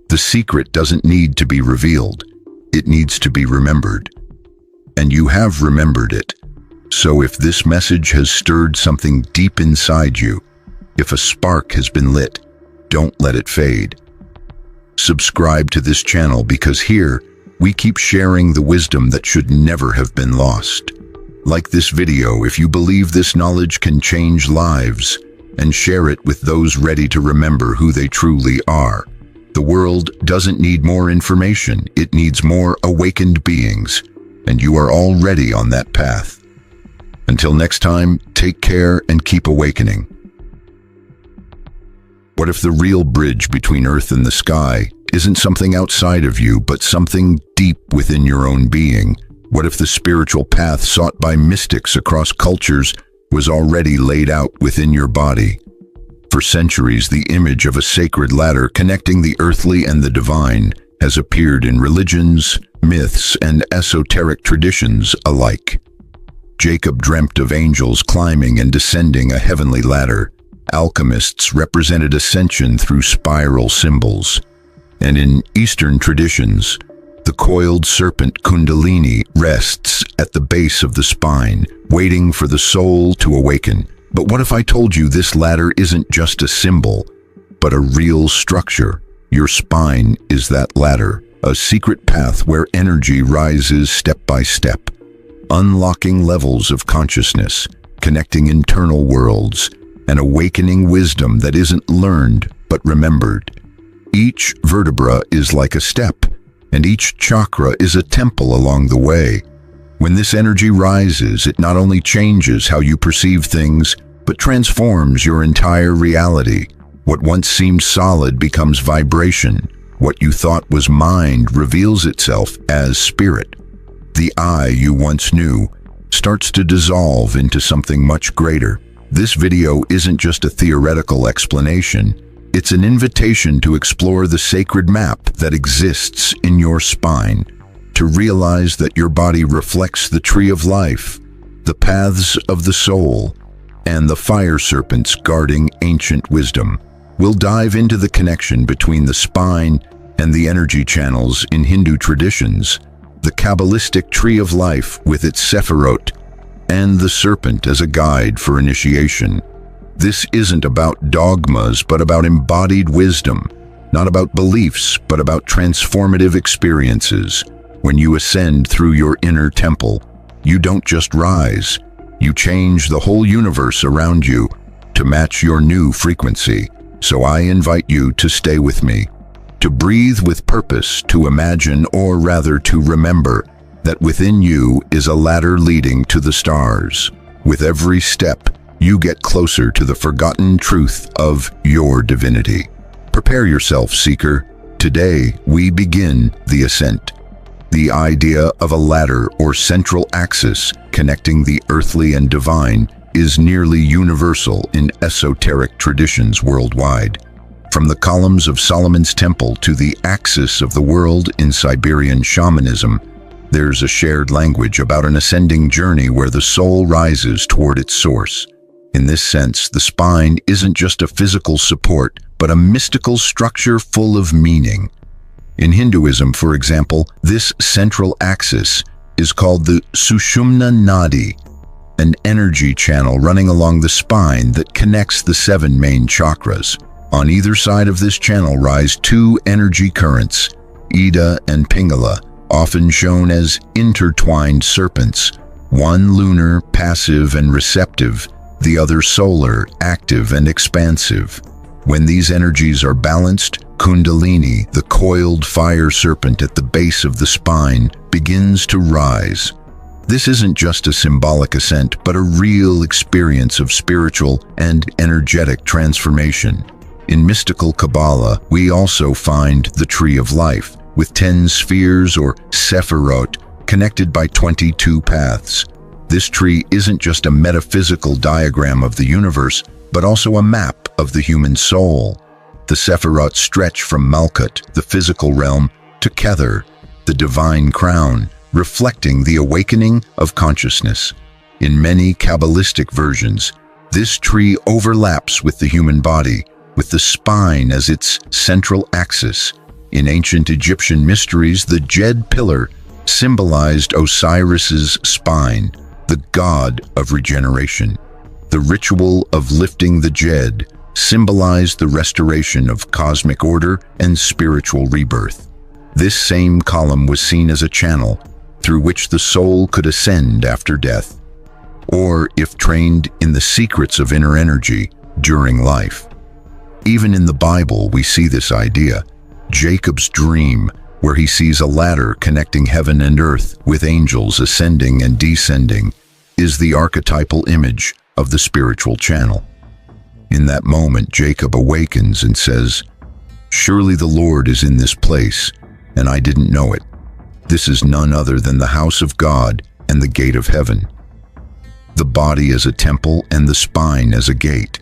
The secret doesn't need to be revealed. It needs to be remembered. And you have remembered it. So if this message has stirred something deep inside you, if a spark has been lit, don't let it fade. Subscribe to this channel, because here we keep sharing the wisdom that should never have been lost. Like this video if you believe this knowledge can change lives, and share it with those ready to remember who they truly are. The world doesn't need more information, it needs more awakened beings, and you are already on that path. Until next time, take care and keep awakening. What if the real bridge between earth and the sky isn't something outside of you, but something deep within your own being? What if the spiritual path sought by mystics across cultures was already laid out within your body? For centuries, the image of a sacred ladder connecting the earthly and the divine has appeared in religions, myths, and esoteric traditions alike. Jacob dreamt of angels climbing and descending a heavenly ladder. Alchemists represented ascension through spiral symbols. And in Eastern traditions, the coiled serpent Kundalini rests at the base of the spine, waiting for the soul to awaken. But what if I told you this ladder isn't just a symbol, but a real structure? Your spine is that ladder, a secret path where energy rises step by step, unlocking levels of consciousness, connecting internal worlds, and awakening wisdom that isn't learned but remembered. Each vertebra is like a step, and each chakra is a temple along the way. When this energy rises, it not only changes how you perceive things, but transforms your entire reality. What once seemed solid becomes vibration. What you thought was mind reveals itself as spirit. The I you once knew starts to dissolve into something much greater. This video isn't just a theoretical explanation. It's an invitation to explore the sacred map that exists in your spine, to realize that your body reflects the tree of life, the paths of the soul, and the fire serpents guarding ancient wisdom. We'll dive into the connection between the spine and the energy channels in Hindu traditions, the Kabbalistic tree of life with its sephirot, and the serpent as a guide for initiation. This isn't about dogmas, but about embodied wisdom, not about beliefs, but about transformative experiences. When you ascend through your inner temple, you don't just rise, you change the whole universe around you to match your new frequency. So I invite you to stay with me, to breathe with purpose, to imagine, or rather to remember, that within you is a ladder leading to the stars. With every step, you get closer to the forgotten truth of your divinity. Prepare yourself, seeker. Today, we begin the ascent. The idea of a ladder or central axis connecting the earthly and divine is nearly universal in esoteric traditions worldwide. From the columns of Solomon's temple to the axis of the world in Siberian shamanism, there's a shared language about an ascending journey where the soul rises toward its source. In this sense, the spine isn't just a physical support, but a mystical structure full of meaning. In Hinduism, for example, this central axis is called the Sushumna Nadi, an energy channel running along the spine that connects the 7 main chakras. On either side of this channel rise 2 energy currents, Ida and Pingala, often shown as intertwined serpents, one lunar, passive and receptive, the other solar, active and expansive. When these energies are balanced, Kundalini, the coiled fire serpent at the base of the spine, begins to rise. This isn't just a symbolic ascent, but a real experience of spiritual and energetic transformation. In mystical Kabbalah, we also find the Tree of Life, with 10 spheres or sephirot connected by 22 paths. This tree isn't just a metaphysical diagram of the universe, but also a map of the human soul. The sephirot stretch from Malkut, the physical realm, to Kether, the divine crown, reflecting the awakening of consciousness. In many Kabbalistic versions, this tree overlaps with the human body, with the spine as its central axis. In ancient Egyptian mysteries, the Djed pillar symbolized Osiris's spine, the god of regeneration. The ritual of lifting the Djed symbolized the restoration of cosmic order and spiritual rebirth. This same column was seen as a channel through which the soul could ascend after death, or if trained in the secrets of inner energy during life. Even in the Bible, we see this idea. Jacob's dream, where he sees a ladder connecting heaven and earth with angels ascending and descending, is the archetypal image of the spiritual channel. In that moment, Jacob awakens and says, "Surely the Lord is in this place, and I didn't know it. This is none other than the house of God and the gate of heaven." The body as a temple and the spine as a gate.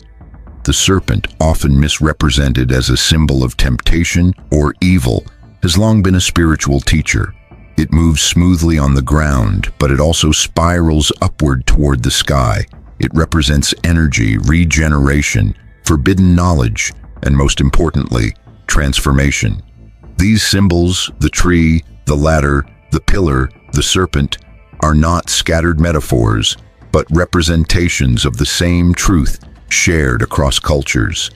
The serpent, often misrepresented as a symbol of temptation or evil, has long been a spiritual teacher. It moves smoothly on the ground, but it also spirals upward toward the sky. It represents energy, regeneration, forbidden knowledge, and most importantly, transformation. These symbols, the tree, the ladder, the pillar, the serpent, are not scattered metaphors, but representations of the same truth shared across cultures.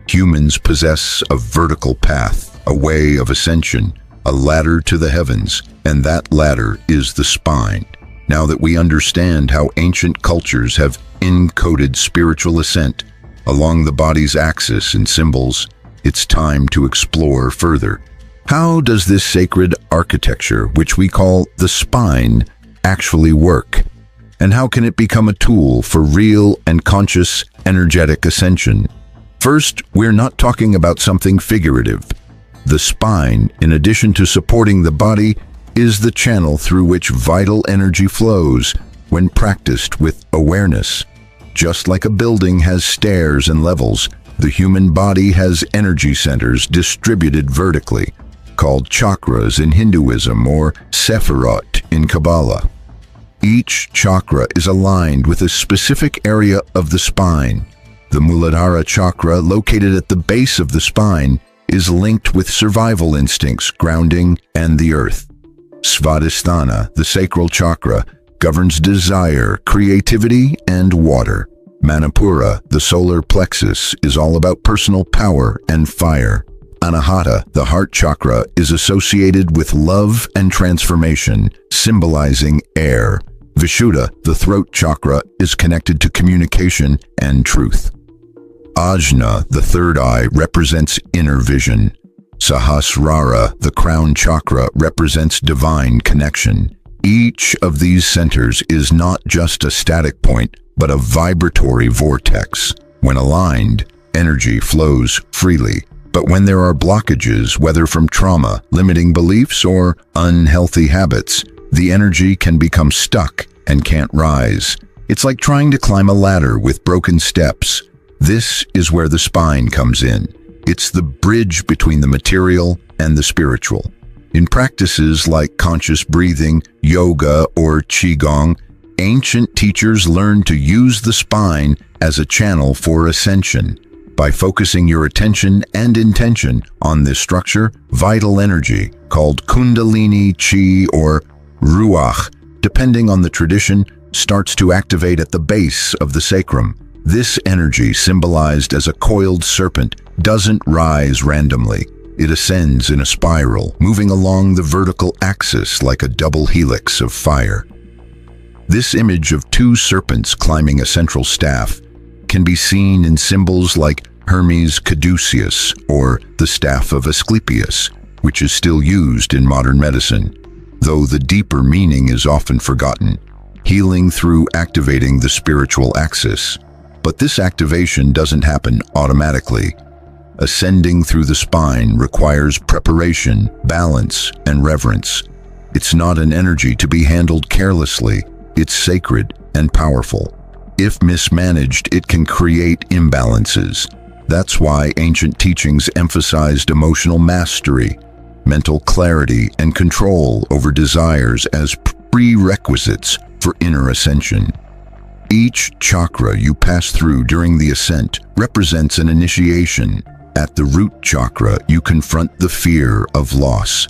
Humans possess a vertical path, a way of ascension, a ladder to the heavens, and that ladder is the spine. Now that we understand how ancient cultures have encoded spiritual ascent along the body's axis and symbols, it's time to explore further. How does this sacred architecture, which we call the spine, actually work? And how can it become a tool for real and conscious energetic ascension? First, we're not talking about something figurative. The spine, in addition to supporting the body, is the channel through which vital energy flows when practiced with awareness. Just like a building has stairs and levels, the human body has energy centers distributed vertically, called chakras in Hinduism or sephirot in Kabbalah. Each chakra is aligned with a specific area of the spine. The Muladhara chakra, located at the base of the spine, is linked with survival instincts, grounding, and the earth. Svadhisthana, the sacral chakra, governs desire, creativity, and water. Manipura, the solar plexus, is all about personal power and fire. Anahata, the heart chakra, is associated with love and transformation, symbolizing air. Vishuddha, the throat chakra, is connected to communication and truth. Ajna, the third eye, represents inner vision. Sahasrara, the crown chakra, represents divine connection. Each of these centers is not just a static point, but a vibratory vortex. When aligned, energy flows freely. But when there are blockages, whether from trauma, limiting beliefs, or unhealthy habits, the energy can become stuck and can't rise. It's like trying to climb a ladder with broken steps. This is where the spine comes in. It's the bridge between the material and the spiritual. In practices like conscious breathing, yoga, or qigong, Ancient teachers learned to use the spine as a channel for ascension. By focusing your attention and intention on this structure, vital energy, called Kundalini, Chi, or Ruach, depending on the tradition, starts to activate at the base of the sacrum. This energy, symbolized as a coiled serpent, doesn't rise randomly. It ascends in a spiral, moving along the vertical axis like a double helix of fire. This image of two serpents climbing a central staff can be seen in symbols like Hermes caduceus or the staff of Asclepius, which is still used in modern medicine, though the deeper meaning is often forgotten. Healing through activating the spiritual axis. But this activation doesn't happen automatically. Ascending through the spine requires preparation, balance, and reverence. It's not an energy to be handled carelessly. It's sacred and powerful. If mismanaged, it can create imbalances. That's why ancient teachings emphasized emotional mastery, mental clarity, and control over desires as prerequisites for inner ascension. Each chakra you pass through during the ascent represents an initiation. At the root chakra, you confront the fear of loss.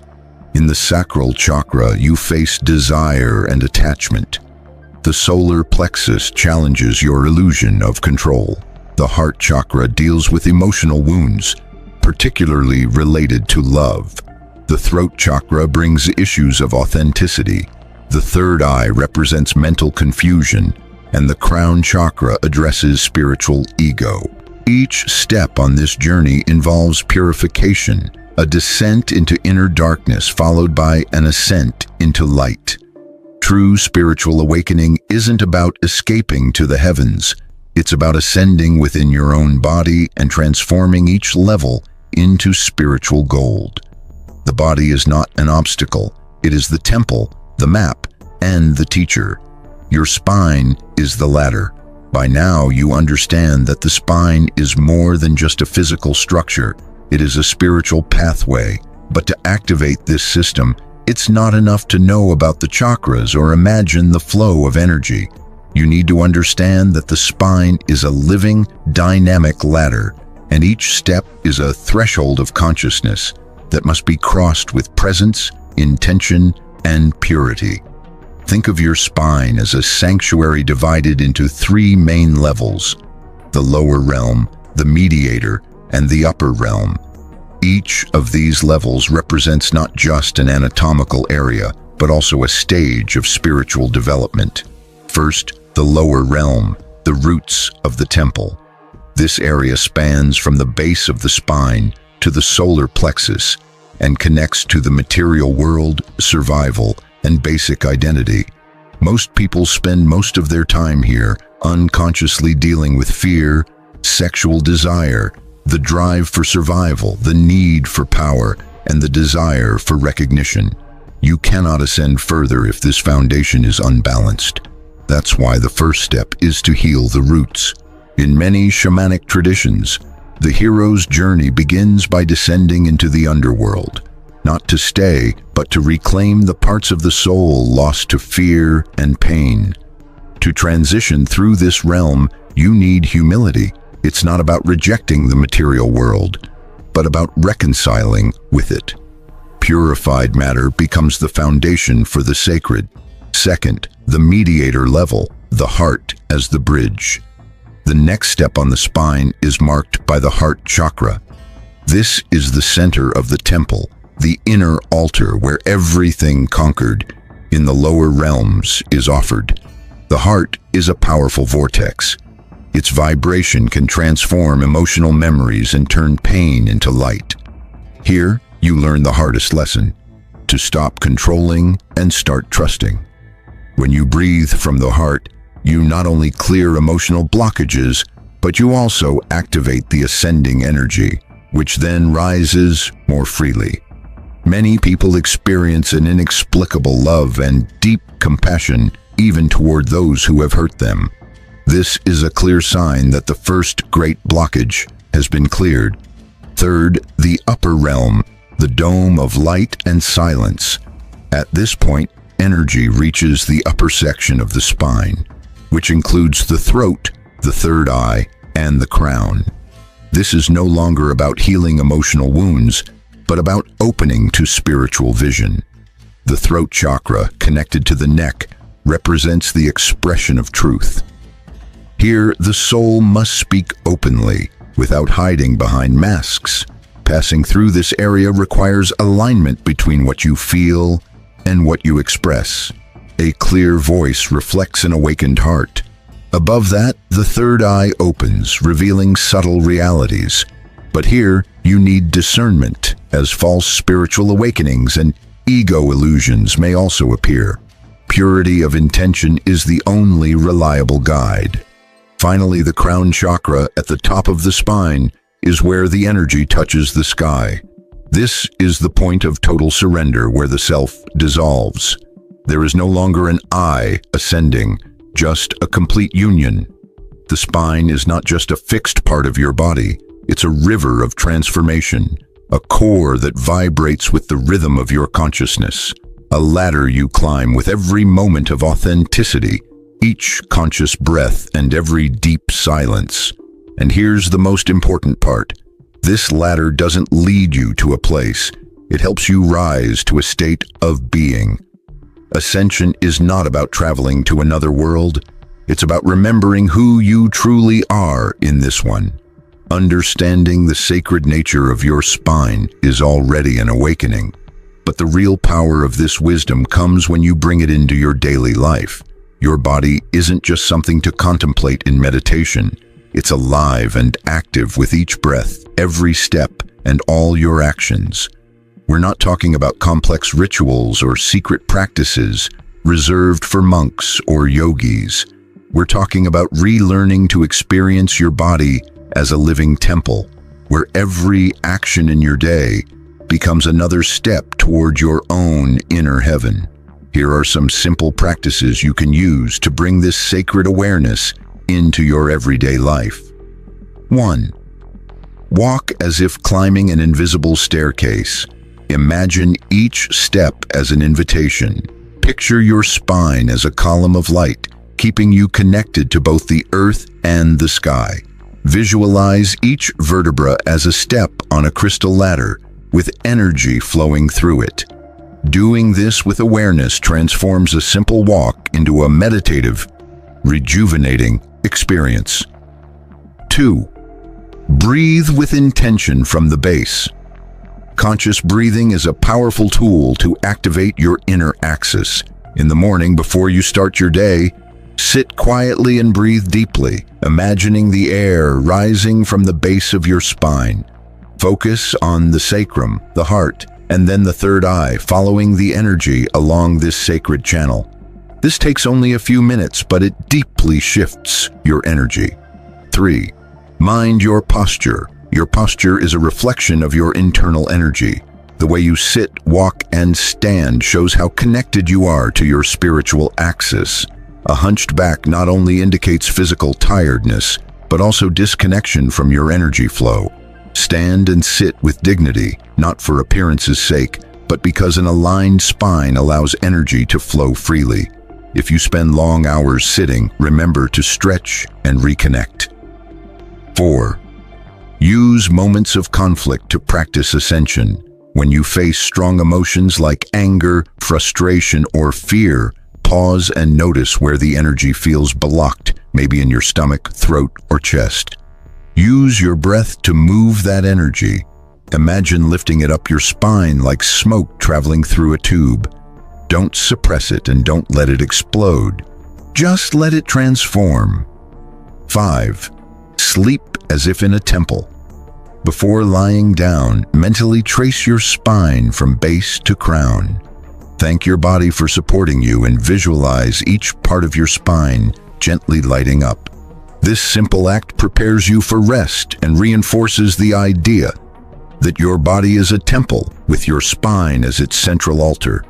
In the sacral chakra, you face desire and attachment. The solar plexus challenges your illusion of control. The heart chakra deals with emotional wounds, particularly related to love. The throat chakra brings issues of authenticity. The third eye represents mental confusion, and the crown chakra addresses spiritual ego. Each step on this journey involves purification, a descent into inner darkness followed by an ascent into light. True spiritual awakening isn't about escaping to the heavens. It's about ascending within your own body and transforming each level into spiritual gold. The body is not an obstacle. It is the temple, the map, and the teacher. Your spine is the ladder. By now, you understand that the spine is more than just a physical structure. It is a spiritual pathway. But to activate this system, it's not enough to know about the chakras or imagine the flow of energy. You need to understand that the spine is a living, dynamic ladder, and each step is a threshold of consciousness that must be crossed with presence, intention, and purity. Think of your spine as a sanctuary divided into three main levels: the lower realm, the mediator, and the upper realm. Each of these levels represents not just an anatomical area, but also a stage of spiritual development. First, the lower realm, the roots of the temple. This area spans from the base of the spine to the solar plexus and connects to the material world, survival, and basic identity. Most people spend most of their time here, unconsciously dealing with fear, sexual desire, the drive for survival, the need for power, and the desire for recognition. You cannot ascend further if this foundation is unbalanced. That's why the first step is to heal the roots. In many shamanic traditions, the hero's journey begins by descending into the underworld, not to stay, but to reclaim the parts of the soul lost to fear and pain. To transition through this realm, you need humility. It's not about rejecting the material world, but about reconciling with it. Purified matter becomes the foundation for the sacred. Second, the mediator level, the heart as the bridge. The next step on the spine is marked by the heart chakra. This is the center of the temple, the inner altar where everything conquered in the lower realms is offered. The heart is a powerful vortex. Its vibration can transform emotional memories and turn pain into light. Here, you learn the hardest lesson: to stop controlling and start trusting. When you breathe from the heart, you not only clear emotional blockages, but you also activate the ascending energy, which then rises more freely. Many people experience an inexplicable love and deep compassion even toward those who have hurt them. This is a clear sign that the first great blockage has been cleared. Third, the upper realm, the dome of light and silence. At this point, energy reaches the upper section of the spine, which includes the throat, the third eye, and the crown. This is no longer about healing emotional wounds, but about opening to spiritual vision. The throat chakra, connected to the neck, represents the expression of truth. Here, the soul must speak openly, without hiding behind masks. Passing through this area requires alignment between what you feel and what you express. A clear voice reflects an awakened heart. Above that, the third eye opens, revealing subtle realities. But here, you need discernment, as false spiritual awakenings and ego illusions may also appear. Purity of intention is the only reliable guide. Finally, the crown chakra at the top of the spine is where the energy touches the sky. This is the point of total surrender, where the self dissolves. There is no longer an I ascending, just a complete union. The spine is not just a fixed part of your body, it's a river of transformation, a core that vibrates with the rhythm of your consciousness, a ladder you climb with every moment of authenticity, each conscious breath and every deep silence. And here's the most important part. This ladder doesn't lead you to a place. It helps you rise to a state of being. Ascension is not about traveling to another world. It's about remembering who you truly are in this one. Understanding the sacred nature of your spine is already an awakening. But the real power of this wisdom comes when you bring it into your daily life. Your body isn't just something to contemplate in meditation. It's alive and active with each breath, every step, and all your actions. We're not talking about complex rituals or secret practices reserved for monks or yogis. We're talking about relearning to experience your body as a living temple, where every action in your day becomes another step toward your own inner heaven. Here are some simple practices you can use to bring this sacred awareness into your everyday life. 1. Walk as if climbing an invisible staircase. Imagine each step as an invitation. Picture your spine as a column of light, keeping you connected to both the earth and the sky. Visualize each vertebra as a step on a crystal ladder, with energy flowing through it. Doing this with awareness transforms a simple walk into a meditative, rejuvenating experience. 2. Breathe with intention from the base. Conscious breathing is a powerful tool to activate your inner axis. In the morning, before you start your day, sit quietly and breathe deeply, imagining the air rising from the base of your spine. Focus on the sacrum, the heart, and then the third eye, following the energy along this sacred channel. This takes only a few minutes, but it deeply shifts your energy. 3. Mind your posture. Your posture is a reflection of your internal energy. The way you sit, walk, and stand shows how connected you are to your spiritual axis. A hunched back not only indicates physical tiredness, but also disconnection from your energy flow. Stand and sit with dignity, not for appearance's sake, but because an aligned spine allows energy to flow freely. If you spend long hours sitting, remember to stretch and reconnect. 4. Use moments of conflict to practice ascension. When you face strong emotions like anger, frustration, or fear, pause and notice where the energy feels blocked, maybe in your stomach, throat, or chest. Use your breath to move that energy. Imagine lifting it up your spine like smoke traveling through a tube. Don't suppress it and don't let it explode. Just let it transform. 5. Sleep as if in a temple. Before lying down, mentally trace your spine from base to crown. Thank your body for supporting you and visualize each part of your spine gently lighting up. This simple act prepares you for rest and reinforces the idea that your body is a temple with your spine as its central altar.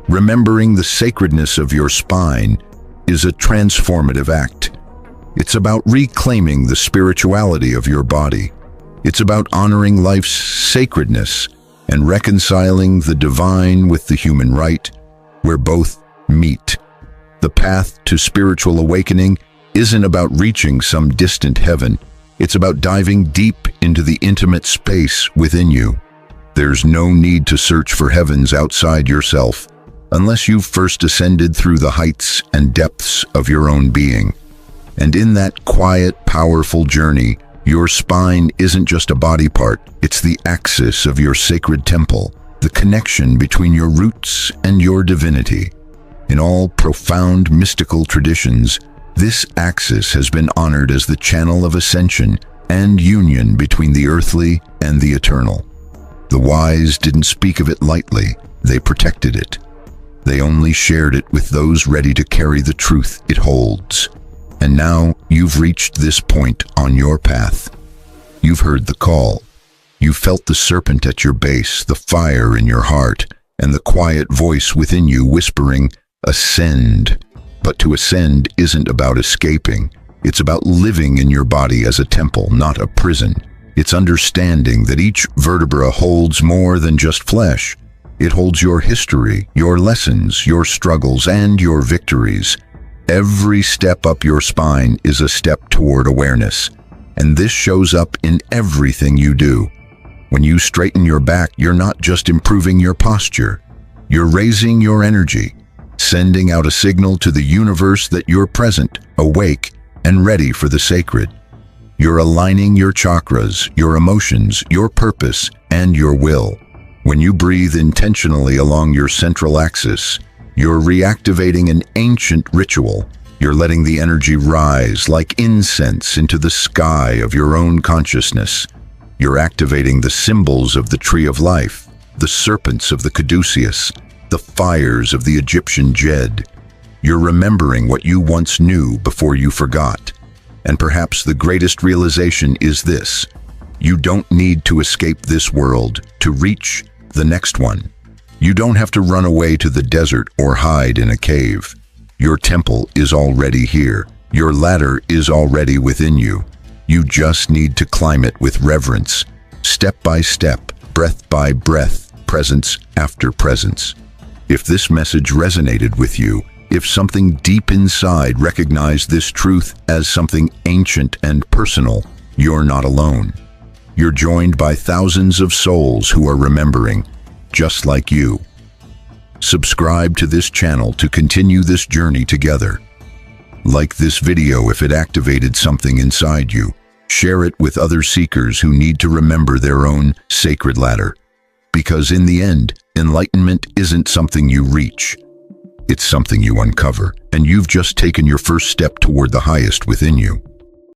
Remembering the sacredness of your spine is a transformative act. It's about reclaiming the spirituality of your body. It's about honoring life's sacredness and reconciling the divine with the human. where both meet. The path to spiritual awakening isn't about reaching some distant heaven. It's about diving deep into the intimate space within you. There's no need to search for heavens outside yourself, unless you've first ascended through the heights and depths of your own being. And in that quiet, powerful journey, your spine isn't just a body part, it's the axis of your sacred temple, the connection between your roots and your divinity. In all profound mystical traditions, this axis has been honored as the channel of ascension and union between the earthly and the eternal. The wise didn't speak of it lightly, they protected it. They only shared it with those ready to carry the truth it holds. And now you've reached this point on your path. You've heard the call. You've felt the serpent at your base, the fire in your heart, and the quiet voice within you whispering, "Ascend." But to ascend isn't about escaping. It's about living in your body as a temple, not a prison. It's understanding that each vertebra holds more than just flesh. It holds your history, your lessons, your struggles, and your victories. Every step up your spine is a step toward awareness, and this shows up in everything you do. When you straighten your back, you're not just improving your posture. You're raising your energy, sending out a signal to the universe that you're present, awake, and ready for the sacred. You're aligning your chakras, your emotions, your purpose, and your will. When you breathe intentionally along your central axis, you're reactivating an ancient ritual. You're letting the energy rise like incense into the sky of your own consciousness. You're activating the symbols of the tree of life, the serpents of the caduceus, the fires of the Egyptian Djed. You're remembering what you once knew before you forgot. And perhaps the greatest realization is this: you don't need to escape this world to reach the next one. You don't have to run away to the desert or hide in a cave. Your temple is already here. Your ladder is already within you. You just need to climb it with reverence, step by step, breath by breath, presence after presence. If this message resonated with you, if something deep inside recognized this truth as something ancient and personal, you're not alone. You're joined by thousands of souls who are remembering, just like you. Subscribe to this channel to continue this journey together. Like this video if it activated something inside you. Share it with other seekers who need to remember their own sacred ladder. Because in the end, enlightenment isn't something you reach. It's something you uncover, and you've just taken your first step toward the highest within you.